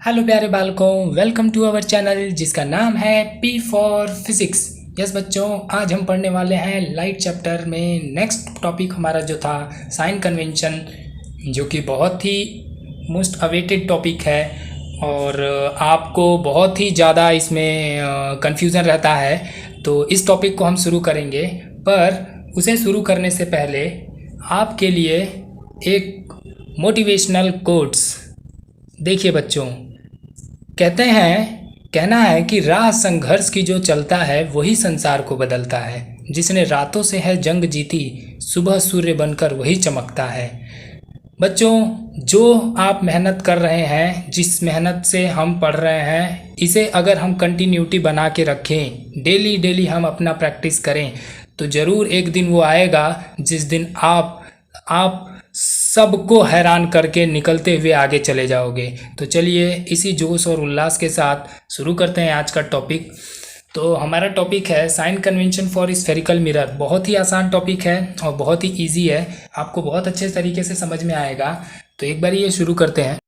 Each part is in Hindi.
हेलो प्यारे बालकों, वेलकम टू अवर चैनल जिसका नाम है पी फॉर फिजिक्स। यस बच्चों, आज हम पढ़ने वाले हैं लाइट चैप्टर में नेक्स्ट टॉपिक हमारा जो था साइन कन्वेंशन, जो कि बहुत ही मोस्ट अवेटेड टॉपिक है और आपको बहुत ही ज़्यादा इसमें कंफ्यूजन रहता है। तो इस टॉपिक को हम शुरू करेंगे, पर उसे शुरू करने से पहले आपके लिए एक मोटिवेशनल कोट्स देखिए बच्चों। कहना है कि राह संघर्ष की जो चलता है वही संसार को बदलता है। जिसने रातों से है जंग जीती, सुबह सूर्य बनकर वही चमकता है। बच्चों, जो आप मेहनत कर रहे हैं, जिस मेहनत से हम पढ़ रहे हैं, इसे अगर हम कंटिन्यूटी बना के रखें, डेली डेली हम अपना प्रैक्टिस करें, तो ज़रूर एक दिन वो आएगा जिस दिन आप सबको हैरान करके निकलते हुए आगे चले जाओगे। तो चलिए इसी जोश और उल्लास के साथ शुरू करते हैं आज का टॉपिक। तो हमारा टॉपिक है sign convention for spherical mirror. बहुत ही आसान टॉपिक है और बहुत ही इजी है, आपको बहुत अच्छे तरीके से समझ में आएगा। तो एक बार ये शुरू करते हैं।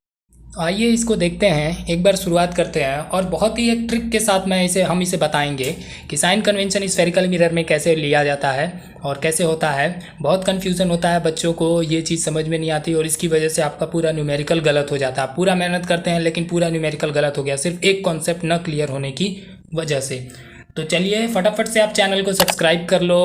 आइए इसको देखते हैं, एक बार शुरुआत करते हैं और बहुत ही एक ट्रिक के साथ हम इसे बताएंगे कि साइन कन्वेंशन स्फेरिकल मिरर में कैसे लिया जाता है और कैसे होता है। बहुत कन्फ्यूज़न होता है, बच्चों को ये चीज़ समझ में नहीं आती और इसकी वजह से आपका पूरा न्यूमेरिकल गलत हो जाता है। आप पूरा मेहनत करते हैं लेकिन पूरा न्यूमेरिकल गलत हो गया, सिर्फ एक कॉन्सेप्ट न क्लियर होने की वजह से। तो चलिए फटाफट से आप चैनल को सब्सक्राइब कर लो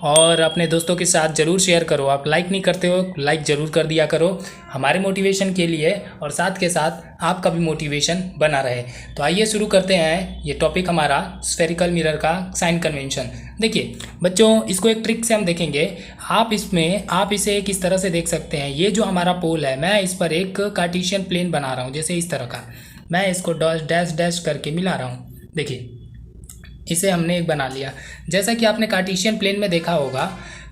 और अपने दोस्तों के साथ ज़रूर शेयर करो। आप लाइक नहीं करते हो, लाइक ज़रूर कर दिया करो हमारे मोटिवेशन के लिए, और साथ के साथ आपका भी मोटिवेशन बना रहे। तो आइए शुरू करते हैं ये टॉपिक हमारा स्फेरिकल मिरर का साइन कन्वेंशन। देखिए बच्चों, इसको एक ट्रिक से हम देखेंगे। आप इसे किस तरह से देख सकते हैं। ये जो हमारा पोल है, मैं इस पर एक कार्टेशियन प्लेन बना रहा हूँ, जैसे इस तरह का। मैं इसको डैश डैश करके मिला रहा हूँ। देखिए इसे हमने एक बना लिया। जैसा कि आपने कार्टेशियन प्लेन में देखा होगा,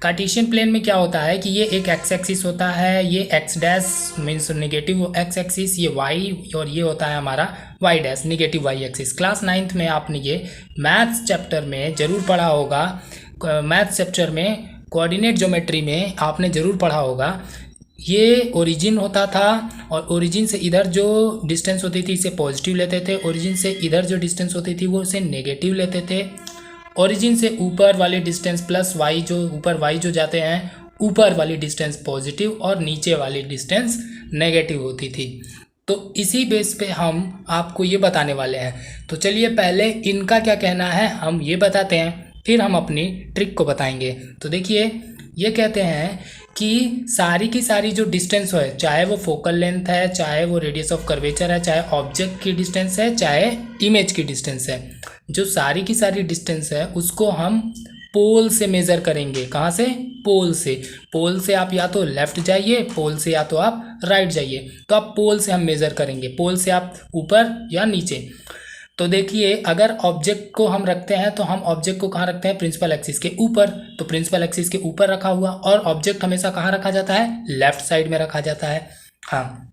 कार्टेशियन प्लेन में क्या होता है कि ये एक एक्स एक्सिस होता है, ये X dash means negative X axis, ये वाई, और ये होता है हमारा Y dash negative Y axis. Class 9th में आपने ये मैथ्स चैप्टर में ज़रूर पढ़ा होगा। मैथ्स चैप्टर में कोऑर्डिनेट ज्योमेट्री में आपने ज़रूर पढ़ा होगा। ये ओरिजिन होता था और ओरिजिन से इधर जो डिस्टेंस होती थी इसे पॉजिटिव लेते थे, ओरिजिन से इधर जो डिस्टेंस होती थी वो इसे नेगेटिव लेते थे। ओरिजिन से ऊपर वाली डिस्टेंस प्लस वाई, जो ऊपर वाई जो जाते हैं, ऊपर वाली डिस्टेंस पॉजिटिव और नीचे वाली डिस्टेंस नेगेटिव होती थी। तो इसी बेस पे हम आपको ये बताने वाले हैं। तो चलिए पहले इनका क्या कहना है हम ये बताते हैं, फिर हम अपनी ट्रिक को बताएंगे। तो देखिए ये कहते हैं कि सारी की सारी जो डिस्टेंस है, चाहे वो फोकल लेंथ है, चाहे वो रेडियस ऑफ कर्वेचर है, चाहे ऑब्जेक्ट की डिस्टेंस है, चाहे इमेज की डिस्टेंस है, जो सारी की सारी डिस्टेंस है उसको हम पोल से मेज़र करेंगे। कहाँ से? पोल से। पोल से आप या तो लेफ्ट जाइए, पोल से या तो आप राइट जाइए। तो आप पोल से हम मेज़र करेंगे, पोल से आप ऊपर या नीचे। तो देखिए अगर ऑब्जेक्ट को हम रखते हैं तो हम ऑब्जेक्ट को कहाँ रखते हैं? प्रिंसिपल एक्सिस के ऊपर। तो प्रिंसिपल एक्सिस के ऊपर रखा हुआ, और ऑब्जेक्ट हमेशा कहाँ रखा जाता है? लेफ्ट साइड में रखा जाता है। हाँ,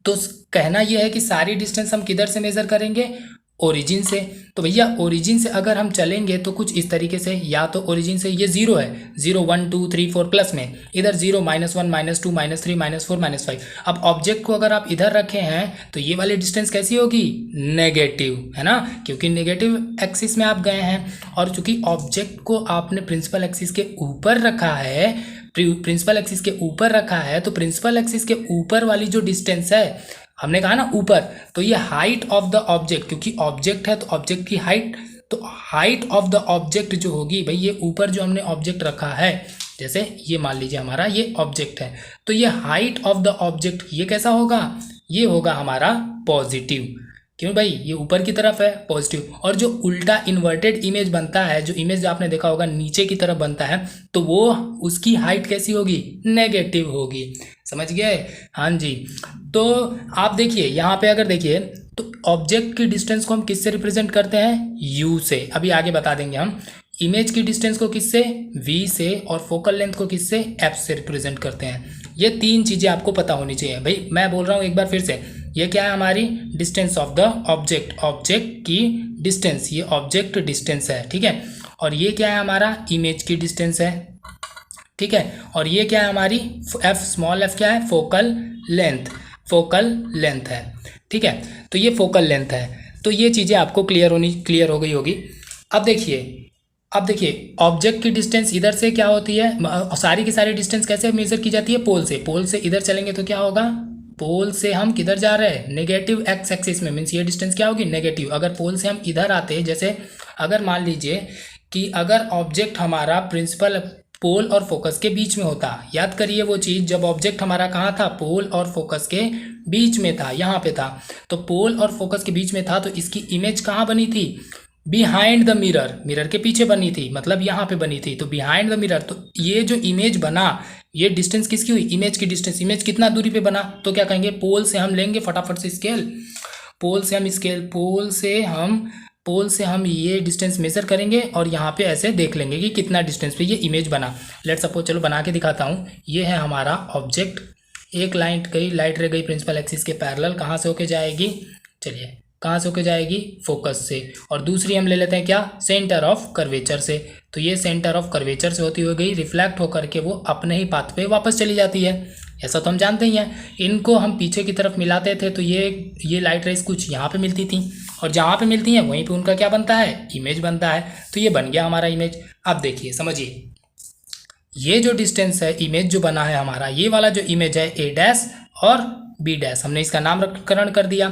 तो कहना यह है कि सारी डिस्टेंस हम किधर से मेज़र करेंगे? ओरिजिन से। तो भैया ओरिजिन से अगर हम चलेंगे तो कुछ इस तरीके से, या तो ओरिजिन से ये 0 है, 0 1 2 3 4 प्लस में, इधर 0 -1 -2 -3 -4 -5। अब ऑब्जेक्ट को अगर आप इधर रखे हैं तो ये वाली डिस्टेंस कैसी होगी? नेगेटिव, है ना, क्योंकि नेगेटिव एक्सिस में आप गए हैं। और चूंकि ऑब्जेक्ट को आपने प्रिंसिपल एक्सिस के ऊपर रखा है, प्रिंसिपल एक्सिस के ऊपर रखा है, तो प्रिंसिपल एक्सिस के ऊपर वाली जो डिस्टेंस है, हमने कहा ना ऊपर, तो ये हाइट ऑफ द ऑब्जेक्ट, क्योंकि ऑब्जेक्ट है तो ऑब्जेक्ट की हाइट, तो हाइट ऑफ द ऑब्जेक्ट जो होगी भाई, ये ऊपर जो हमने ऑब्जेक्ट रखा है, जैसे ये मान लीजिए हमारा ये ऑब्जेक्ट है, तो ये हाइट ऑफ द ऑब्जेक्ट ये कैसा होगा? ये होगा हमारा पॉजिटिव। क्यों भाई? ये ऊपर की तरफ है, पॉजिटिव। और जो उल्टा इन्वर्टेड इमेज बनता है, जो इमेज आपने देखा होगा नीचे की तरफ बनता है, तो वो उसकी हाइट कैसी होगी? नेगेटिव होगी। समझ गए? हाँ जी। तो आप देखिए यहाँ पे अगर देखिए तो ऑब्जेक्ट की डिस्टेंस को हम किससे रिप्रेजेंट करते हैं? यू से। अभी आगे बता देंगे हम। इमेज की डिस्टेंस को किससे? वी से। और फोकल लेंथ को किससे? एफ से रिप्रेजेंट करते हैं। ये तीन चीज़ें आपको पता होनी चाहिए भाई। मैं बोल रहा हूँ एक बार फिर से, ये क्या है? हमारी distance of the object, object की डिस्टेंस, ये ऑब्जेक्ट डिस्टेंस है, ठीक है। और ये क्या है? हमारा इमेज की डिस्टेंस है, ठीक है। और ये क्या है? हमारी एफ, स्मॉल एफ क्या है? Focal length. फोकल लेंथ है। ठीक है, तो ये फोकल लेंथ है। तो ये चीज़ें आपको क्लियर हो गई होगी। अब देखिए ऑब्जेक्ट की डिस्टेंस इधर से क्या होती है, सारी की सारी डिस्टेंस कैसे मेजर की जाती है, पोल से इधर चलेंगे तो क्या होगा, पोल से हम किधर जा रहे हैं, नेगेटिव एक्स एक्सिस में, मीन्स ये डिस्टेंस क्या होगी, नेगेटिव। अगर पोल से हम इधर आते हैं, जैसे अगर मान लीजिए कि अगर ऑब्जेक्ट हमारा प्रिंसिपल पोल और फोकस के बीच में होता, याद करिए वो चीज़, जब ऑब्जेक्ट हमारा कहाँ था, पोल और फोकस के बीच में था, यहाँ पे था, तो पोल और फोकस के बीच में था, तो इसकी इमेज कहाँ बनी थी, बिहाइंड द मिरर के पीछे बनी थी, मतलब यहाँ पे बनी थी, तो बिहाइंड द मिरर। तो ये जो इमेज बना, ये डिस्टेंस किसकी हुई, इमेज की डिस्टेंस। इमेज कितना दूरी पे बना, तो क्या कहेंगे, पोल से हम लेंगे फटाफट से स्केल, पोल से हम ये डिस्टेंस मेजर करेंगे और यहाँ पे ऐसे देख लेंगे कि कितना डिस्टेंस पे ये इमेज बना। लेट सपोज, चलो बना के दिखाता हूँ। ये है हमारा ऑब्जेक्ट, एक लाइट रह गई प्रिंसिपल एक्सिस के पैरेलल, कहाँ से होके जाएगी, चलिए कहाँ से होके जाएगी, फोकस से, और दूसरी हम ले लेते हैं क्या, सेंटर ऑफ कर्वेचर से। तो ये सेंटर ऑफ कर्वेचर से होती हुई गई, रिफ्लेक्ट होकर के वो अपने ही पाथ पे वापस चली जाती है, ऐसा तो हम जानते ही हैं। इनको हम पीछे की तरफ मिलाते थे तो ये लाइट रेज कुछ यहाँ पे मिलती थी, और जहाँ पे मिलती हैं वहीं पे उनका क्या बनता है, इमेज बनता है। तो ये बन गया हमारा इमेज। अब देखिए समझिए, ये जो डिस्टेंस है, इमेज जो बना है हमारा, ये वाला जो इमेज है ए डैश और बी डैश, हमने इसका नामकरण कर दिया।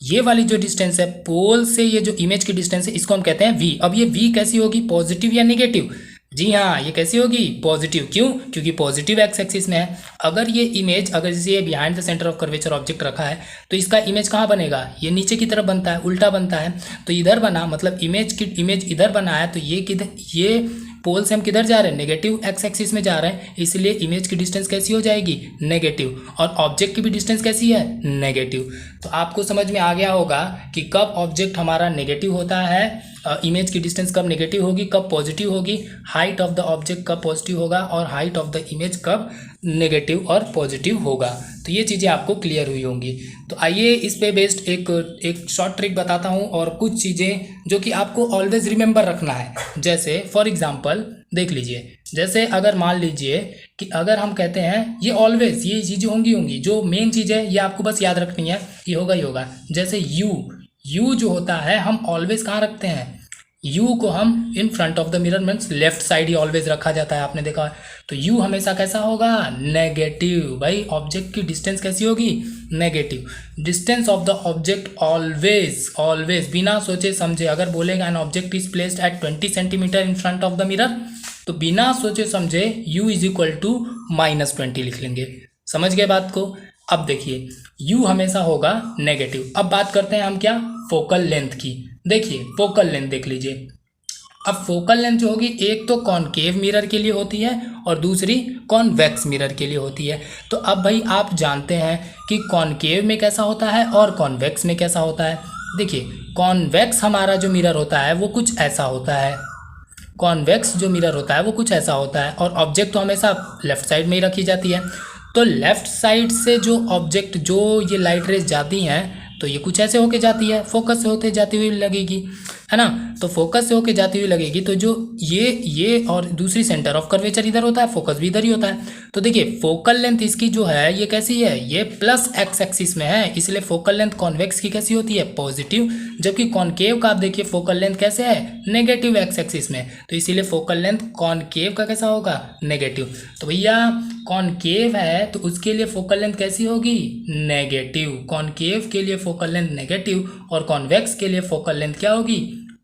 ये वाली जो डिस्टेंस है पोल से, ये जो इमेज की डिस्टेंस है, इसको हम कहते हैं वी। अब ये वी कैसी होगी, पॉजिटिव या नेगेटिव, जी हाँ, ये कैसी होगी, पॉजिटिव। क्यों, क्योंकि पॉजिटिव एक्स एक्सिस में है। अगर ये इमेज, अगर जैसे ये behind the centre of curvature object रखा है, तो इसका इमेज कहाँ बनेगा, ये नीचे की तरफ बनता है, उल्टा बनता है। तो इधर बना, मतलब इमेज इधर बना है, तो ये पोल से हम किधर जा रहे हैं, नेगेटिव एक्स एक्सिस में जा रहे हैं, इसलिए इमेज की डिस्टेंस कैसी हो जाएगी, नेगेटिव, और ऑब्जेक्ट की भी डिस्टेंस कैसी है, नेगेटिव। तो आपको समझ में आ गया होगा कि कब ऑब्जेक्ट हमारा नेगेटिव होता है, इमेज की डिस्टेंस कब नेगेटिव होगी, कब पॉजिटिव होगी, हाइट ऑफ द ऑब्जेक्ट कब पॉजिटिव होगा, और हाइट ऑफ द इमेज कब नेगेटिव और पॉजिटिव होगा। तो ये चीज़ें आपको क्लियर हुई होंगी। तो आइए इस पे बेस्ड एक शॉर्ट ट्रिक बताता हूँ, और कुछ चीज़ें जो कि आपको ऑलवेज रिमेंबर रखना है। जैसे फॉर एग्जांपल देख लीजिए, जैसे अगर मान लीजिए कि अगर हम कहते हैं, ये ऑलवेज ये चीज़ें होंगी, जो मेन चीज़ है ये आपको बस याद रखनी है, ये होगा ही होगा। जैसे यू जो होता है, हम ऑलवेज कहाँ रखते हैं, यू को हम in front of the mirror, means left side he always रखा जाता है, आपने देखा। तो यू हमेशा कैसा होगा, नेगेटिव। भाई ऑब्जेक्ट की डिस्टेंस कैसी होगी, negative. Distance of the object always बिना सोचे समझे, अगर बोलेगा an object is placed at 20 centimetre in front of the mirror, तो बिना सोचे समझे u इज इक्वल टू -20 लिख लेंगे। समझ गए बात को। अब देखिए u हमेशा होगा नेगेटिव। अब बात करते हैं हम क्या, फोकल लेंथ की। देखिए फोकल लेंथ देख लीजिए। अब फोकल लेंथ जो होगी, एक तो कॉनकेव मिरर के लिए होती है और दूसरी कॉन्वेक्स मिरर के लिए होती है। तो अब भाई आप जानते हैं कि कॉनकेव में कैसा होता है और कॉन्वेक्स में कैसा होता है। देखिए कॉन्वेक्स हमारा जो मिरर होता है वो कुछ ऐसा होता है, कॉन्वेक्स जो मिरर होता है वो कुछ ऐसा होता है, और ऑब्जेक्ट तो हमेशा लेफ्ट साइड में ही रखी जाती है। तो लेफ्ट साइड से जो ऑब्जेक्ट, जो ये लाइट रेज जाती हैं, तो ये कुछ ऐसे होके जाती है, फोकस से होते जाती हुई लगेगी, है ना। तो फोकस से होके जाती हुई लगेगी, तो जो ये और दूसरी सेंटर ऑफ कर्वेचर इधर होता है, फोकस भी इधर ही होता है। तो देखिए फोकल लेंथ इसकी जो है ये कैसी है, ये प्लस एक्स एक्सिस में है, इसलिए फोकल लेंथ कॉन्वेक्स की कैसी होती है, पॉजिटिव। जबकि कॉनकेव का आप देखिए फोकल लेंथ कैसे है, नेगेटिव एक्स एक्सिस में, तो इसीलिए फोकल लेंथ कॉनकेव का कैसा होगा, नेगेटिव। तो भैया कॉनकेव है तो उसके लिए फोकल लेंथ कैसी होगी, नेगेटिव। कॉनकेव के लिए फोकल लेंथ नेगेटिव और कॉन्वेक्स के लिए फोकल लेंथ क्या होगी,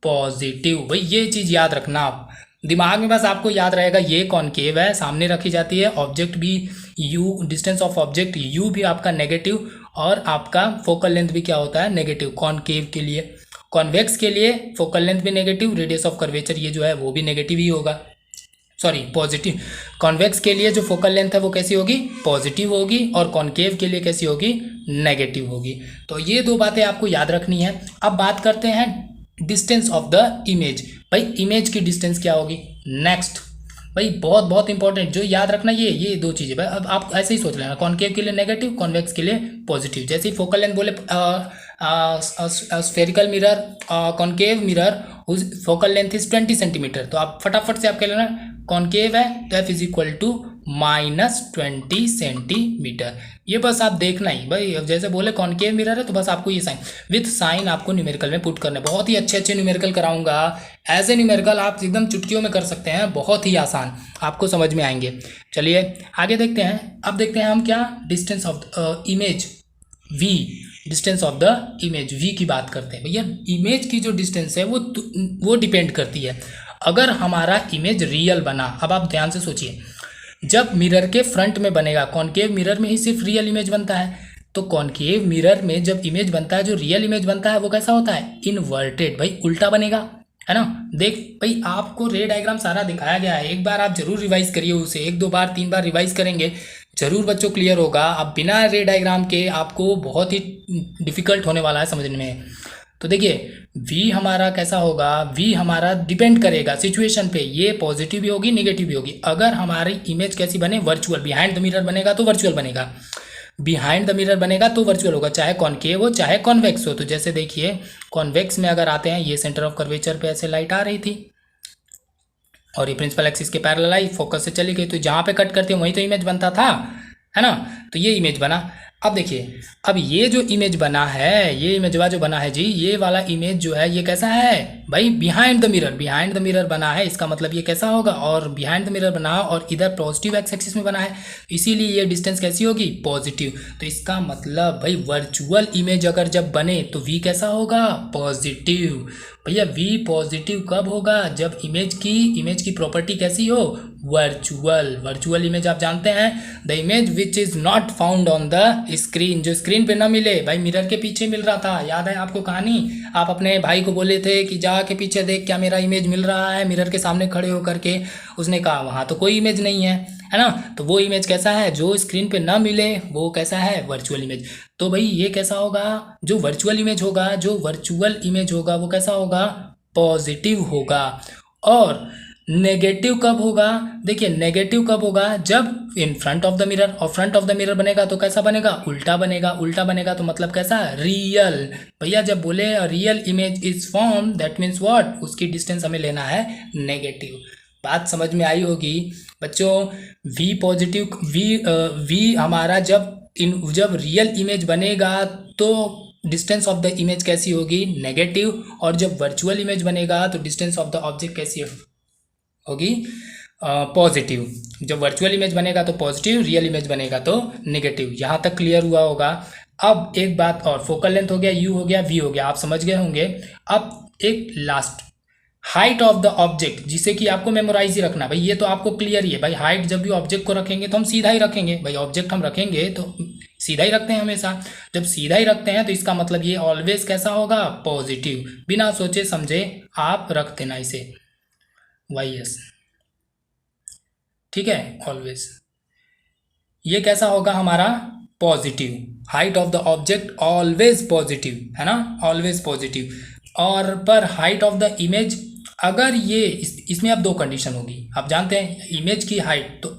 पॉजिटिव। भाई ये चीज़ याद रखना, आप दिमाग में बस आपको याद रहेगा, ये कॉनकेव है, सामने रखी जाती है, ऑब्जेक्ट भी you, distance of object you भी आपका नेगेटिव, और आपका फोकल लेंथ भी क्या होता है, नेगेटिव। कॉनकेव के लिए, कॉन्वेक्स के लिए फोकल लेंथ भी नेगेटिव, रेडियस ऑफ कर्वेचर ये जो है वो भी नेगेटिव ही होगा, सॉरी पॉजिटिव। कॉन्वेक्स के लिए जो फोकल लेंथ है वो कैसी होगी, पॉजिटिव होगी, और कॉनकेव के लिए कैसी होगी, नेगेटिव होगी। तो ये दो बातें आपको याद रखनी है। अब बात करते हैं डिस्टेंस ऑफ द इमेज। भाई इमेज की डिस्टेंस क्या होगी, नेक्स्ट भाई बहुत बहुत इंपॉर्टेंट, जो याद रखना ये दो चीज़ें। भाई अब आप ऐसे ही सोच लेना, कॉनकेव के लिए नेगेटिव, कॉन्वेक्स के लिए पॉजिटिव। जैसे ही फोकल लेंथ बोले spherical mirror, concave mirror focal length is 20 centimetre, तो आप फटाफट से आप कह लेना कॉनकेव है तो f is equal to -20 centimetre. ये बस आप देखना ही भाई, अब जैसे बोले कॉनकेव मिरर है तो बस आपको ये साइन विथ साइन आपको न्यूमेरिकल में पुट करना है। बहुत ही अच्छे अच्छे न्यूमेरिकल कराऊंगा, ऐसे न्यूमेरिकल आप एकदम चुटकियों में कर सकते हैं, बहुत ही आसान, आपको समझ में आएंगे। चलिए आगे देखते हैं। अब देखते हैं हम क्या distance of image v, distance of the image v की बात करते हैं। भैया इमेज की जो डिस्टेंस है वो डिपेंड करती है अगर हमारा इमेज रियल बना। अब आप ध्यान से सोचिए, जब मिरर के फ्रंट में बनेगा, कॉनकेव मिरर में ही सिर्फ रियल इमेज बनता है, तो कॉनकेव मिरर में जब इमेज बनता है, जो रियल इमेज बनता है वो कैसा होता है, इनवर्टेड, भाई उल्टा बनेगा, है ना। देख भाई आपको रे डायग्राम सारा दिखाया गया है, एक बार आप जरूर रिवाइज करिए उसे, 1 2 बार 3 बार रिवाइज करेंगे जरूर बच्चों क्लियर होगा। अब बिना रे डायग्राम के आपको बहुत ही डिफिकल्ट होने वाला है समझने में। तो देखिए v हमारा कैसा होगा, v हमारा डिपेंड करेगा सिचुएशन पे, ये पॉजिटिव भी होगी नेगेटिव भी होगी। अगर हमारी इमेज कैसी बने, वर्चुअल, बिहाइंड द मिरर बनेगा तो वर्चुअल बनेगा, बिहाइंड द मिरर बनेगा तो वर्चुअल होगा, चाहे कॉनकेव हो चाहे कॉन्वेक्स हो। तो जैसे देखिए कॉन्वेक्स में अगर आते हैं, ये सेंटर ऑफ कर्वेचर पे ऐसे लाइट आ रही थी और ये प्रिंसिपल एक्सिस के पैरेलल आई, फोकस से चली गई, तो जहाँ पे कट करते हैं वहीं तो इमेज बनता था, है ना। तो ये इमेज बना। अब देखिए, अब ये जो इमेज बना है, ये इमेजवा जो बना है जी, ये वाला इमेज जो है ये कैसा है भाई, behind the mirror, behind the mirror बना है, इसका मतलब ये कैसा होगा, और बिहाइंड द मिरर बना और इधर पॉजिटिव एक्स एक्सिस में बना है, इसीलिए ये डिस्टेंस कैसी होगी, पॉजिटिव। तो इसका मतलब भाई वर्चुअल इमेज अगर जब बने तो वी कैसा होगा, पॉजिटिव। भैया वी पॉजिटिव कब होगा, जब इमेज की प्रॉपर्टी कैसी हो, वर्चुअल। वर्चुअल इमेज आप जानते हैं, the image which is not found on the screen, जो स्क्रीन पे ना मिले, भाई मिरर के पीछे मिल रहा था, याद है आपको कहानी, आप अपने भाई को बोले थे कि जा के पीछे देख क्या मेरा इमेज मिल रहा है, मिरर के सामने खड़े होकर के, उसने कहा वहाँ तो कोई इमेज नहीं है ना। तो वो इमेज कैसा है, जो स्क्रीन पे ना मिले वो कैसा है, वर्चुअल इमेज। तो भाई ये कैसा होगा, जो वर्चुअल इमेज होगा, जो वर्चुअल इमेज होगा वो कैसा होगा, पॉजिटिव होगा। और नेगेटिव कब होगा, देखिए नेगेटिव कब होगा, जब in front of the mirror, और फ्रंट ऑफ द मिरर बनेगा तो कैसा बनेगा, उल्टा बनेगा, उल्टा बनेगा तो मतलब कैसा, रियल। भैया जब बोले real image is form, that means what, उसकी डिस्टेंस हमें लेना है नेगेटिव। बात समझ में आई होगी बच्चों। वी पॉजिटिव, वी हमारा जब रियल इमेज बनेगा तो डिस्टेंस ऑफ द इमेज कैसी होगी, नेगेटिव, और जब वर्चुअल इमेज बनेगा तो डिस्टेंस ऑफ द ऑब्जेक्ट कैसी होगी, पॉजिटिव। जब वर्चुअल इमेज बनेगा तो पॉजिटिव, रियल इमेज बनेगा तो नेगेटिव। यहाँ तक क्लियर हुआ होगा। अब एक बात और, फोकल लेंथ हो गया, यू हो गया, वी हो गया, आप समझ गए होंगे। अब एक last, height of the object, जिसे कि आपको मेमोराइज ही रखना भाई, ये तो आपको क्लियर ही है भाई। हाइट जब भी ऑब्जेक्ट को रखेंगे तो हम सीधा ही रखेंगे भाई, ऑब्जेक्ट हम रखेंगे तो सीधा ही रखते हैं हमेशा। जब सीधा ही रखते हैं तो इसका मतलब ये ऑलवेज कैसा होगा, पॉजिटिव। बिना सोचे समझे आप रख देना इसे, YS, ठीक है, ऑलवेज। ये कैसा होगा हमारा, positive. Height of the object always positive, है ना, ऑलवेज पॉजिटिव। और पर हाइट ऑफ द इमेज, अगर ये इसमें अब 2 कंडीशन होगी। आप जानते हैं इमेज की हाइट, तो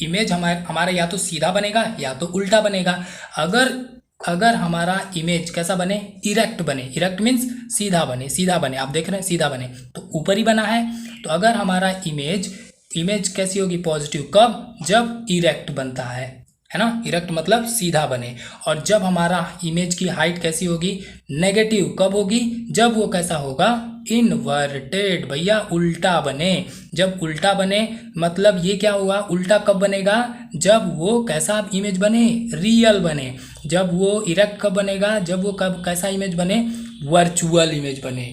इमेज हमारा या तो सीधा बनेगा या तो उल्टा बनेगा। अगर हमारा इमेज कैसा बने, इरेक्ट बने, इरेक्ट मीन्स सीधा बने, सीधा बने, आप देख रहे हैं सीधा बने तो ऊपर ही बना है। तो अगर हमारा इमेज कैसी होगी, पॉजिटिव, कब, जब इरेक्ट बनता है ना, इरेक्ट मतलब सीधा बने। और जब हमारा इमेज की हाइट कैसी होगी, नेगेटिव, कब होगी, जब वो कैसा होगा, इनवर्टेड, भैया उल्टा बने। जब उल्टा बने मतलब ये क्या हुआ, उल्टा कब बनेगा, जब वो कैसा इमेज बने, रियल बने। जब वो इरेक्ट कब बनेगा, जब वो कब कैसा इमेज बने, वर्चुअल इमेज बने।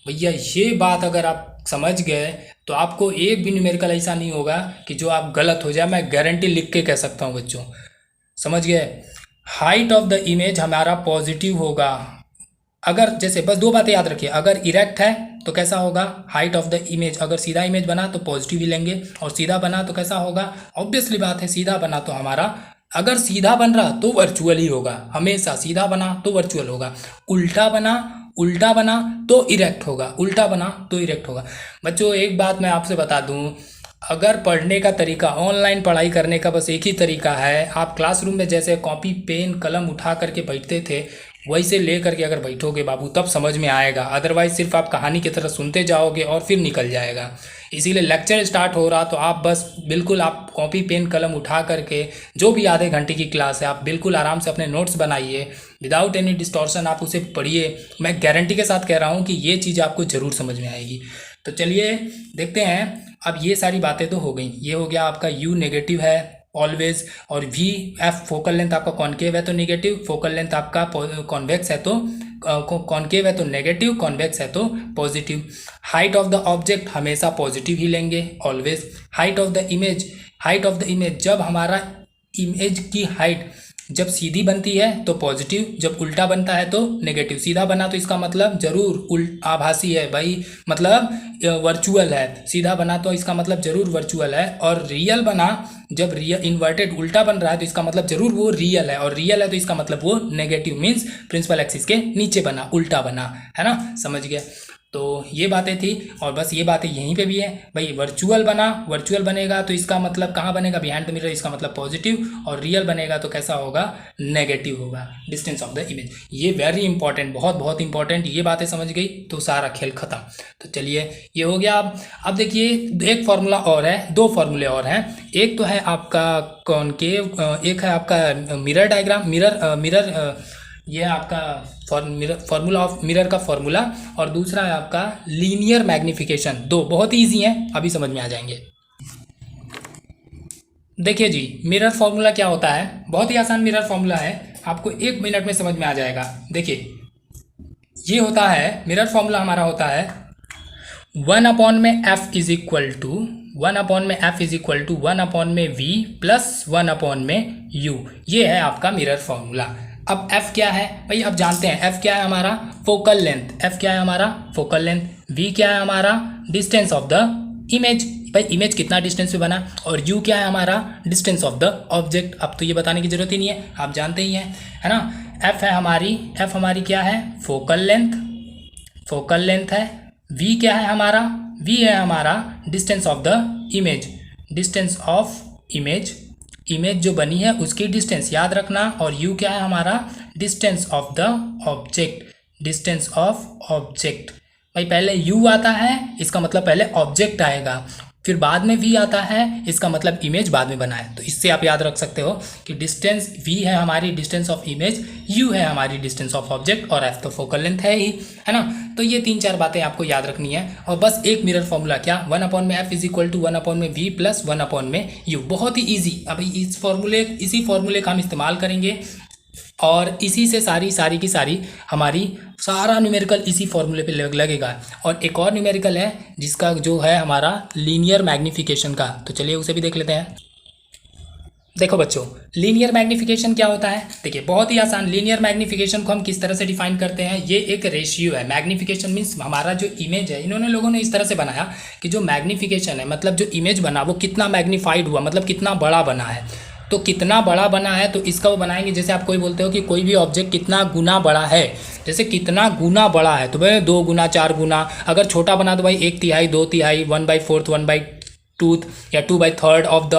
भैया ये बात अगर आप समझ गए तो आपको एक भी न्यूमेरिकल ऐसा नहीं होगा कि जो आप गलत हो जाए, मैं गारंटी लिख के कह सकता हूँ बच्चों, समझ गए। हाइट ऑफ द इमेज हमारा पॉजिटिव होगा। अगर जैसे बस 2 बातें याद रखिए, अगर इरेक्ट है तो कैसा होगा, हाइट ऑफ द इमेज, अगर सीधा इमेज बना तो पॉजिटिव ही लेंगे, और सीधा बना तो कैसा होगा, ऑब्वियसली बात है, सीधा बना तो हमारा, अगर सीधा बन रहा तो वर्चुअल ही होगा, हमेशा सीधा बना तो वर्चुअल होगा, उल्टा बना तो इरेक्ट होगा, उल्टा बना तो इरेक्ट होगा। बच्चों एक बात मैं आपसे बता दूं, अगर पढ़ने का तरीका, ऑनलाइन पढ़ाई करने का बस एक ही तरीका है, आप क्लासरूम में जैसे कॉपी पेन कलम उठा करके बैठते थे वैसे ले करके अगर बैठोगे बाबू तब समझ में आएगा, अदरवाइज सिर्फ आप कहानी की तरह सुनते जाओगे और फिर निकल जाएगा। इसीलिए लेक्चर स्टार्ट हो रहा तो आप बस बिल्कुल आप कॉपी पेन कलम उठा करके जो भी आधे घंटे की क्लास है आप बिल्कुल आराम से अपने नोट्स बनाइए, विदाउट एनी डिस्टॉर्शन आप उसे पढ़िए। मैं गारंटी के साथ कह रहा हूँ कि ये चीज़ आपको ज़रूर समझ में आएगी। तो चलिए देखते हैं। अब ये सारी बातें तो हो गई, ये हो गया आपका यू नेगेटिव है ऑलवेज, और वी एफ फोकल लेंथ आपका कॉन्केव है तो नेगेटिव, फोकल लेंथ आपका कॉन्वेक्स है तो कॉन्केव है तो नेगेटिव, कॉन्वेक्स है तो positive. Height of the object हमेशा पॉजिटिव ही लेंगे always. Height of the image, height of the image जब हमारा इमेज की हाइट जब सीधी बनती है तो पॉजिटिव, जब उल्टा बनता है तो नेगेटिव। सीधा बना तो इसका मतलब जरूर आभासी है भाई, मतलब वर्चुअल है। सीधा बना तो इसका मतलब जरूर वर्चुअल है। और रियल बना, जब रियल इन्वर्टेड उल्टा बन रहा है तो इसका मतलब जरूर वो रियल है, और रियल है तो इसका मतलब वो नेगेटिव, मीन्स प्रिंसिपल एक्सिस के नीचे बना, उल्टा बना, है ना, समझ गया। तो ये बातें थी, और बस ये बातें यहीं पे भी है भाई। वर्चुअल बना, वर्चुअल बनेगा तो इसका मतलब कहाँ बनेगा, बिहाइंड द मिरर, इसका मतलब पॉजिटिव, और रियल बनेगा तो कैसा होगा, नेगेटिव होगा, डिस्टेंस ऑफ द इमेज। ये वेरी इंपॉर्टेंट, बहुत बहुत इंपॉर्टेंट। ये बातें समझ गई तो सारा खेल खत्म। तो चलिए ये हो गया। अब देखिए एक फार्मूला और है, दो फार्मूले और हैं। एक तो है आपका कॉनकेव, एक है आपका मिरर डायग्राम, मिरर ये है आपका फार्मूला ऑफ मिरर का फार्मूला, और दूसरा है आपका लीनियर मैग्निफिकेशन। दो बहुत ही ईजी हैं, अभी समझ में आ जाएंगे। देखिए जी, मिरर फार्मूला क्या होता है, बहुत ही आसान मिरर फार्मूला है, आपको 1 मिनट में समझ में आ जाएगा। देखिए ये होता है, मिरर फार्मूला हमारा होता है 1 में f इज इक्वल टू 1 में f इज इक्वल टू 1 में v प्लस 1 में u। ये है आपका मिरर फार्मूला। अब f क्या है भाई, अब जानते हैं f क्या है हमारा, फोकल लेंथ। f क्या है हमारा, फोकल लेंथ। v क्या है हमारा, डिस्टेंस ऑफ द इमेज, भाई इमेज कितना डिस्टेंस पे बना। और u क्या है हमारा, डिस्टेंस ऑफ द ऑब्जेक्ट। अब तो ये बताने की जरूरत ही नहीं है, आप जानते ही हैं, है ना। f है हमारी, f हमारी क्या है, फोकल लेंथ, फोकल लेंथ है। v क्या है हमारा, v है हमारा distance of the image, distance of image, image जो बनी है उसकी डिस्टेंस याद रखना। और u क्या है हमारा, distance of the object, distance of object. भाई पहले u आता है, इसका मतलब पहले ऑब्जेक्ट आएगा, फिर बाद में v आता है, इसका मतलब इमेज बाद में बना है। तो इससे आप याद रख सकते हो कि डिस्टेंस v है हमारी डिस्टेंस ऑफ इमेज, u है हमारी डिस्टेंस ऑफ ऑब्जेक्ट, और f तो फोकल लेंथ है ही, है ना। तो ये 3-4 बातें आपको याद रखनी है। और बस एक मिरर फॉर्मूला क्या, 1 में f इज इक्वल टू 1 में v प्लस 1 में u। बहुत ही ईजी। अभी इसी फॉर्मूले का हम इस्तेमाल करेंगे, और इसी से सारी की सारी हमारी सारा न्यूमेरिकल इसी फॉर्मूले पे लगेगा। और एक और न्यूमेरिकल है जिसका जो है हमारा लीनियर मैग्निफिकेशन का, तो चलिए उसे भी देख लेते हैं। देखो बच्चों, लीनियर मैग्निफिकेशन क्या होता है, देखिए बहुत ही आसान। लीनियर मैग्निफिकेशन को हम किस तरह से डिफाइन करते हैं, ये एक रेशियो है। मैग्निफिकेशन मीन्स हमारा जो इमेज है, इन्होंने लोगों ने इस तरह से बनाया कि जो मैग्निफिकेशन है मतलब जो इमेज बना वो कितना मैग्नीफाइड हुआ, मतलब कितना बड़ा बना है। तो कितना बड़ा बना है तो इसका वो बनाएंगे, जैसे आप कोई बोलते हो कि कोई भी ऑब्जेक्ट कितना गुना बड़ा है, जैसे कितना गुना बड़ा है तो भाई 2 गुना 4 गुना। अगर छोटा बना तो भाई 1/3 2/3 1/4 1/2 या 2/3 ऑफ द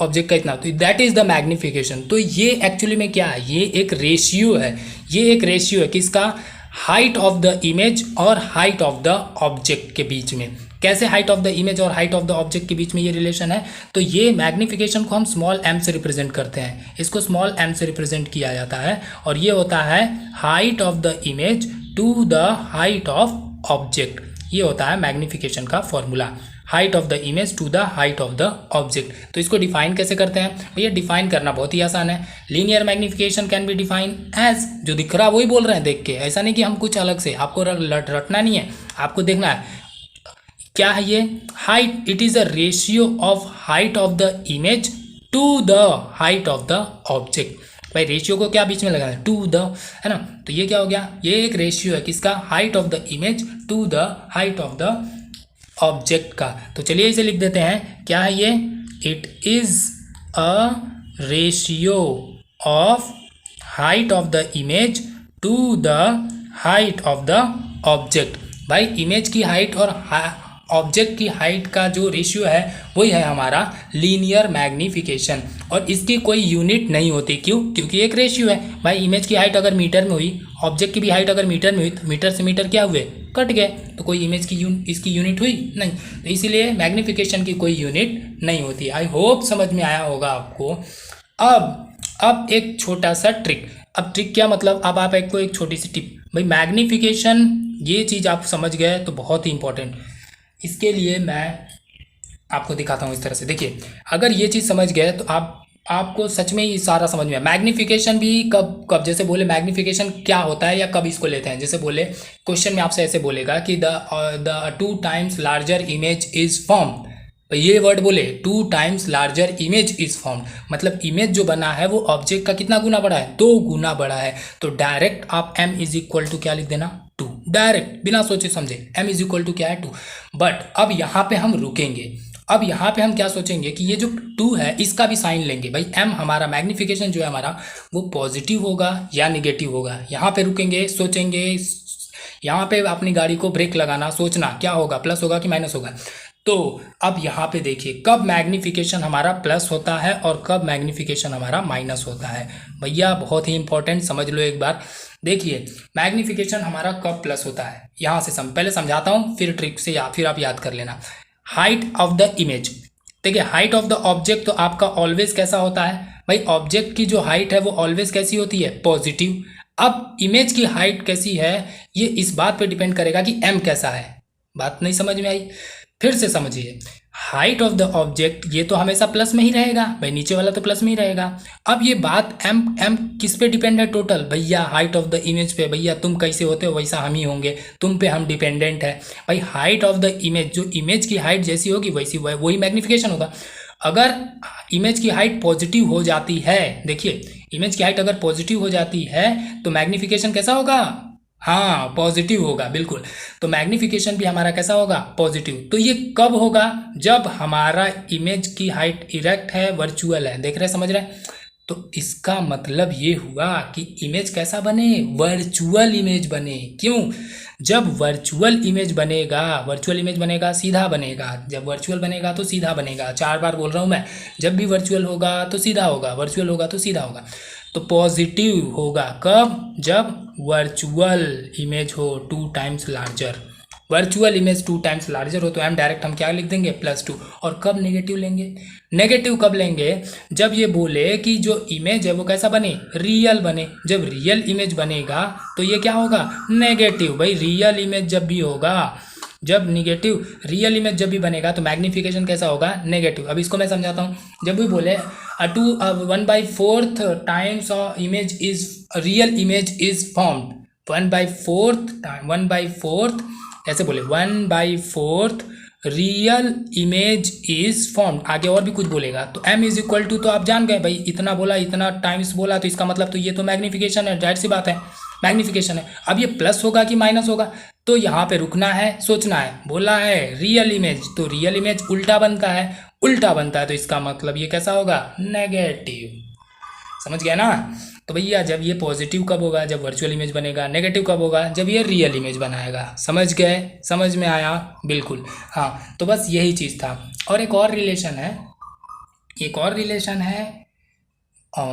ऑब्जेक्ट का इतना, तो दैट इज़ द मैग्निफिकेशन। तो ये एक्चुअली में क्या है, ये एक रेशियो है, ये एक रेशियो है किसका, हाइट ऑफ द इमेज और हाइट ऑफ द ऑब्जेक्ट के बीच में। कैसे हाइट ऑफ द इमेज और हाइट ऑफ द ऑब्जेक्ट के बीच में ये रिलेशन है, तो ये मैग्निफिकेशन को हम स्मॉल m से रिप्रेजेंट करते हैं, इसको स्मॉल m से रिप्रेजेंट किया जाता है। और ये होता है height of the image to the height of object, ये होता है मैग्निफिकेशन का formula, height of the image to the height of the object. तो इसको डिफाइन कैसे करते हैं भैया, डिफाइन करना बहुत ही आसान है। Linear magnification can be define as, जो दिख रहा वही बोल रहे हैं देख के, ऐसा नहीं कि हम कुछ अलग से, आपको रटना नहीं है, आपको देखना है क्या है ये, height, it is a ratio of height of the image to the height of the object. भाई रेशियो को क्या बीच में लगाना है, टू द, है ना। तो ये क्या हो गया, ये एक रेशियो है किसका, height of the image to the height of the object का। तो चलिए इसे लिख देते हैं, क्या है ये, it is a ratio of height of the image to the height of the object. भाई इमेज की हाइट और ऑब्जेक्ट की हाइट का जो रेशियो है वही है हमारा लीनियर मैग्निफिकेशन, और इसकी कोई यूनिट नहीं होती। क्यों, क्योंकि एक रेशियो है। भाई इमेज की हाइट अगर मीटर में हुई, ऑब्जेक्ट की भी हाइट अगर मीटर में हुई, तो मीटर से मीटर क्या हुए, कट गए, तो कोई इमेज की इसकी यूनिट हुई नहीं, तो इसीलिए मैग्नीफिकेशन की कोई यूनिट नहीं होती। आई होप समझ में आया होगा आपको। अब एक छोटा सा ट्रिक। अब ट्रिक क्या मतलब, अब आप एक छोटी सी टिप, भाई मैग्नीफिकेशन ये चीज़ आप समझ गए तो बहुत ही इंपॉर्टेंट। इसके लिए मैं आपको दिखाता हूँ इस तरह से। देखिए, अगर ये चीज़ समझ गए तो आपको सच में ही सारा समझ में। मैग्नीफिकेशन भी कब जैसे बोले मैग्नीफिकेशन क्या होता है या कब इसको लेते हैं, जैसे बोले क्वेश्चन में आपसे ऐसे बोलेगा कि the 2 times larger image is form, ये वर्ड बोले 2 times larger image is form, मतलब इमेज जो बना है वो ऑब्जेक्ट का कितना गुना बड़ा है, 2 गुना बड़ा है। तो डायरेक्ट आप m इज इक्वल टू क्या लिख देना, 2, डायरेक्ट बिना सोचे समझे m इज इक्वल टू क्या है, 2। बट अब यहाँ पे हम रुकेंगे। अब यहाँ पे हम क्या सोचेंगे कि ये जो 2 है इसका भी साइन लेंगे। भाई m हमारा मैग्नीफिकेशन जो है हमारा वो पॉजिटिव होगा या निगेटिव होगा। यहाँ पे रुकेंगे, सोचेंगे, यहाँ पे अपनी गाड़ी को ब्रेक लगाना, सोचना क्या होगा, प्लस होगा कि माइनस होगा। तो अब यहाँ पे देखिए कब मैग्नीफिकेशन हमारा प्लस होता है और कब मैग्नीफिकेशन हमारा माइनस होता है। भैया बहुत ही इंपॉर्टेंट, समझ लो एक बार। देखिए मैग्नीफिकेशन हमारा कब प्लस होता है, यहाँ से पहले समझाता हूँ, फिर ट्रिक से फिर आप याद कर लेना। हाइट ऑफ द इमेज, देखिए हाइट ऑफ द ऑब्जेक्ट तो आपका ऑलवेज कैसा होता है भाई, ऑब्जेक्ट की जो हाइट है वो ऑलवेज कैसी होती है, पॉजिटिव। अब इमेज की हाइट कैसी है ये इस बात पे डिपेंड करेगा कि m कैसा है। बात नहीं समझ में आई, फिर से समझिए। हाइट ऑफ द ऑब्जेक्ट ये तो हमेशा प्लस में ही रहेगा भाई, नीचे वाला तो प्लस में ही रहेगा। अब ये बात m किस पे डिपेंड है, टोटल भैया हाइट ऑफ द इमेज पे। भैया तुम कैसे होते हो वैसा हम ही होंगे, तुम पे हम डिपेंडेंट है भाई। हाइट ऑफ द इमेज, जो इमेज की हाइट जैसी होगी वैसी वही मैग्नीफिकेशन होगा। अगर इमेज की हाइट पॉजिटिव हो जाती है, देखिए इमेज की हाइट अगर पॉजिटिव हो जाती है तो मैग्नीफिकेशन कैसा होगा, हाँ पॉजिटिव होगा, बिल्कुल। तो मैग्नीफिकेशन भी हमारा कैसा होगा, पॉजिटिव। तो ये कब होगा, जब हमारा इमेज की हाइट इरेक्ट है, वर्चुअल है, देख रहे समझ रहे। तो इसका मतलब ये हुआ कि इमेज कैसा बने, वर्चुअल इमेज बने। क्यों, जब वर्चुअल इमेज बनेगा सीधा बनेगा, जब वर्चुअल बनेगा तो सीधा बनेगा। 4 बार बोल रहा हूँ मैं, जब भी वर्चुअल होगा तो सीधा होगा, वर्चुअल होगा तो सीधा होगा। तो पॉजिटिव होगा कब, जब वर्चुअल इमेज हो 2 times larger, virtual image 2 times larger हो तो डायरेक्ट हम क्या लिख देंगे, +2। और कब नेगेटिव लेंगे, नेगेटिव कब लेंगे, जब ये बोले कि जो इमेज है वो कैसा बने, रियल बने। जब रियल इमेज बनेगा तो ये क्या होगा, नेगेटिव। भाई रियल इमेज जब भी होगा, जब निगेटिव, रियल इमेज जब भी बनेगा तो मैग्नीफिकेशन कैसा होगा, नेगेटिव। अब इसको मैं समझाता हूँ। जब भी बोले 1/4 times image is real image is formed, 1/4 ऐसे बोले 1/4 रियल इमेज इज फॉर्म्ड। आगे और भी कुछ बोलेगा तो m इज इक्वल टू, तो आप जान गए भाई, इतना बोला, इतना टाइम्स बोला, तो इसका मतलब तो ये तो मैग्नीफिकेशन है, जाहिर सी बात है मैग्नीफिकेशन है। अब ये प्लस होगा कि माइनस होगा, तो यहाँ पे रुकना है, सोचना है। बोला है रियल इमेज, तो रियल इमेज उल्टा बनता है, उल्टा बनता है तो इसका मतलब ये कैसा होगा, नेगेटिव। समझ गया ना। तो भैया जब ये पॉजिटिव कब होगा, जब वर्चुअल इमेज बनेगा। नेगेटिव कब होगा, जब ये रियल इमेज बनाएगा। समझ गए, समझ में आया, बिल्कुल। हाँ तो बस यही चीज़ था। और एक और रिलेशन है,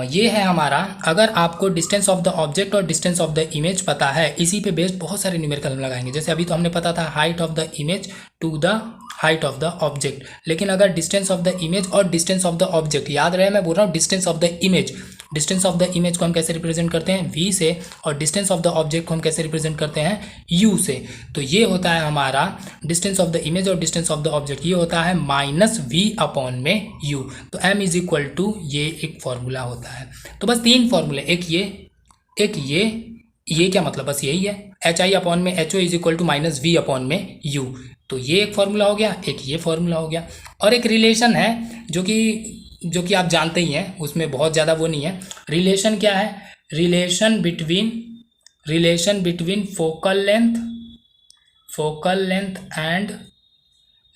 ये है हमारा, अगर आपको डिस्टेंस ऑफ द ऑब्जेक्ट और डिस्टेंस ऑफ द इमेज पता है, इसी पे बेस्ड बहुत सारे न्यूमेरिकल हम लगाएंगे। जैसे अभी तो हमने पता था height of the image to the height of the object, लेकिन अगर डिस्टेंस ऑफ द इमेज और डिस्टेंस ऑफ द ऑब्जेक्ट, याद रहे मैं बोल रहा हूँ distance of the image, distance of the image को हम कैसे रिप्रेजेंट करते हैं, v से, और डिस्टेंस ऑफ द ऑब्जेक्ट को हम कैसे रिप्रेजेंट करते हैं, u से। तो ये होता है हमारा डिस्टेंस ऑफ द इमेज और डिस्टेंस ऑफ द ऑब्जेक्ट, ये होता है -v/u। तो m इज इक्वल टू, ये एक फॉर्मूला होता है। तो बस 3 फॉर्मूले, एक ये क्या मतलब, बस यही है, hi/ho is equal to -v/u। तो ये एक फॉर्मूला हो गया, एक ये फॉर्मूला हो गया। और एक रिलेशन है जो कि आप जानते ही हैं, उसमें बहुत ज़्यादा वो नहीं है। रिलेशन क्या है, relation between focal length and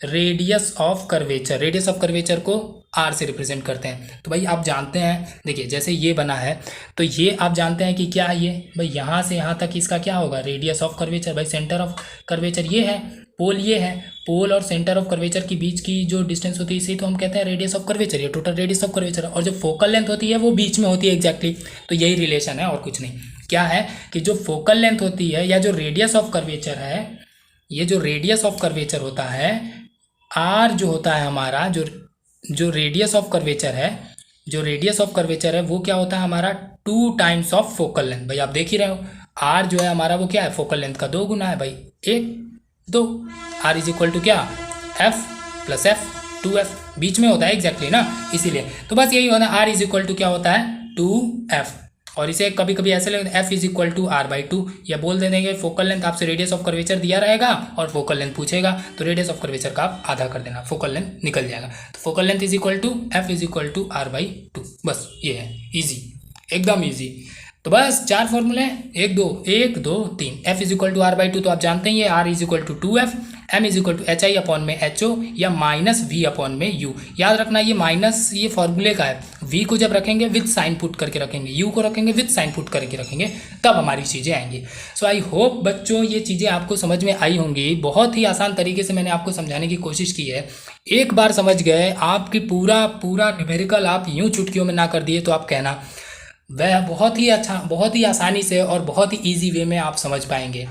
radius of curvature. Radius of curvature को r से रिप्रेजेंट करते हैं। तो भाई आप जानते हैं, देखिए जैसे ये बना है तो ये आप जानते हैं कि क्या है ये, भाई यहाँ से यहाँ तक इसका क्या होगा, रेडियस ऑफ कर्वेचर। भाई सेंटर ऑफ कर्वेचर ये है, पोल ये है, पोल और सेंटर ऑफ कर्वेचर के बीच की जो डिस्टेंस होती है इसे तो हम कहते हैं रेडियस ऑफ कर्वेचर, ये टोटल रेडियस ऑफ कर्वेचर। और जो फोकल लेंथ होती है वो बीच में होती है एग्जैक्टली। तो यही रिलेशन है और कुछ नहीं। क्या है कि जो फोकल लेंथ होती है या जो रेडियस ऑफ कर्वेचर है ये जो रेडियस ऑफ कर्वेचर होता है, आर जो होता है हमारा, जो रेडियस ऑफ कर्वेचर है, जो रेडियस ऑफ कर्वेचर है वो क्या होता है हमारा 2 टाइम्स ऑफ फोकल लेंथ। भाई आप देख ही रहे हो, आर जो है हमारा वो क्या है, फोकल लेंथ का 2 गुना है भाई, 1 2। आर इज इक्वल टू क्या, एफ प्लस एफ, 2f बीच में होता है एग्जैक्टली ना, इसीलिए। तो बस यही होता है, आर इज इक्वल टू क्या होता है 2f। और इसे कभी कभी ऐसे लगता है F is equal to R by 2, या बोल दे देंगे फोकल लेंथ, आपसे रेडियस ऑफ कर्वेचर दिया रहेगा और फोकल लेंथ पूछेगा तो रेडियस ऑफ कर्वेचर का आप आधा कर देना, फोकल लेंथ निकल जाएगा। तो focal length is equal to F is equal to R by 2, बस ये है, इजी, एकदम इजी। तो बस 4 फॉर्मूले, 1 2 3। F is equal to R by 2 तो आप जानते ही है, R is equal to 2f, M is equal to H I upon में एच ओ या माइनस वी अपॉन में यू। याद रखना ये माइनस ये फॉर्मूले का है, वी को जब रखेंगे विथ साइन पुट करके रखेंगे, यू को रखेंगे विथ साइन पुट करके रखेंगे, तब हमारी चीज़ें आएंगी। सो आई होप बच्चों ये चीज़ें आपको समझ में आई होंगी। बहुत ही आसान तरीके से मैंने आपको समझाने की कोशिश की है। एक बार समझ गए, आपकी पूरा न्यूमेरिकल आप यूँ चुटकियों में ना कर दिए तो आप कहना, वह बहुत ही अच्छा, बहुत ही आसानी से और बहुत ही इजी वे में आप समझ पाएंगे।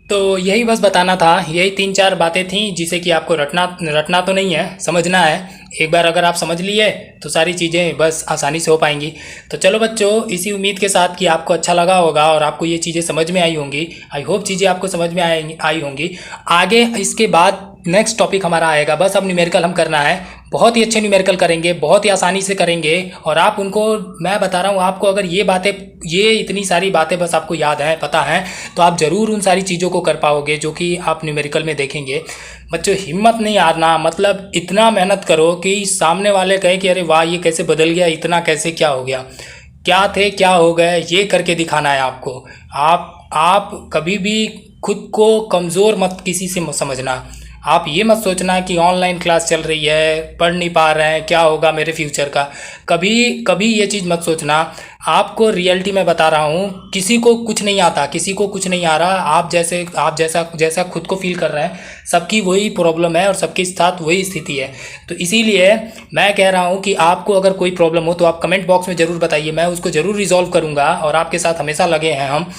तो यही बस बताना था, यही 3-4 बातें थी जिसे कि आपको रटना तो नहीं है, समझना है। एक बार अगर आप समझ लिए तो सारी चीज़ें बस आसानी से हो पाएंगी। तो चलो बच्चों, इसी उम्मीद के साथ कि आपको अच्छा लगा होगा और आपको ये चीज़ें समझ में आई होंगी। आई होप चीज़ें आपको समझ में आई होंगी। आगे इसके बाद नेक्स्ट टॉपिक हमारा आएगा, बस अब न्यूमेरिकल हम करना है। बहुत ही अच्छे न्यूमेरिकल करेंगे, बहुत ही आसानी से करेंगे। और आप उनको, मैं बता रहा हूँ आपको, अगर ये इतनी सारी बातें बस आपको याद हैं, पता है, तो आप ज़रूर उन सारी चीज़ों को कर पाओगे जो कि आप न्यूमेरिकल में देखेंगे। बच्चों हिम्मत नहीं हारना, मतलब इतना मेहनत करो कि सामने वाले कहे कि अरे वाह ये कैसे बदल गया, इतना कैसे क्या हो गया, क्या थे क्या हो गए, ये करके दिखाना है आपको। आप कभी भी खुद को कमज़ोर मत किसी से मत समझना। आप ये मत सोचना कि ऑनलाइन क्लास चल रही है, पढ़ नहीं पा रहे हैं, क्या होगा मेरे फ्यूचर का। कभी ये चीज़ मत सोचना। आपको रियलिटी में बता रहा हूँ, किसी को कुछ नहीं आता, किसी को कुछ नहीं आ रहा। आप जैसा खुद को फील कर रहे हैं, सबकी वही प्रॉब्लम है और सबके साथ वही स्थिति है। तो इसीलिए मैं कह रहा हूँ कि आपको अगर कोई प्रॉब्लम हो तो आप कमेंट बॉक्स में ज़रूर बताइए, मैं उसको ज़रूर रिजॉल्व करूँगा और आपके साथ हमेशा लगे हैं हम।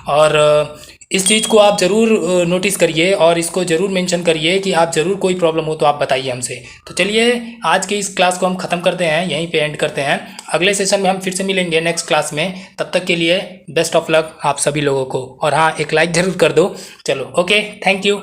और इस चीज़ को आप ज़रूर नोटिस करिए और इसको ज़रूर मेंशन करिए कि आप ज़रूर कोई प्रॉब्लम हो तो आप बताइए हमसे। तो चलिए आज की इस क्लास को हम ख़त्म करते हैं, यहीं पे एंड करते हैं। अगले सेशन में हम फिर से मिलेंगे नेक्स्ट क्लास में। तब तक के लिए बेस्ट ऑफ लक आप सभी लोगों को। और हाँ, एक लाइक ज़रूर कर दो। चलो ओके, थैंक यू।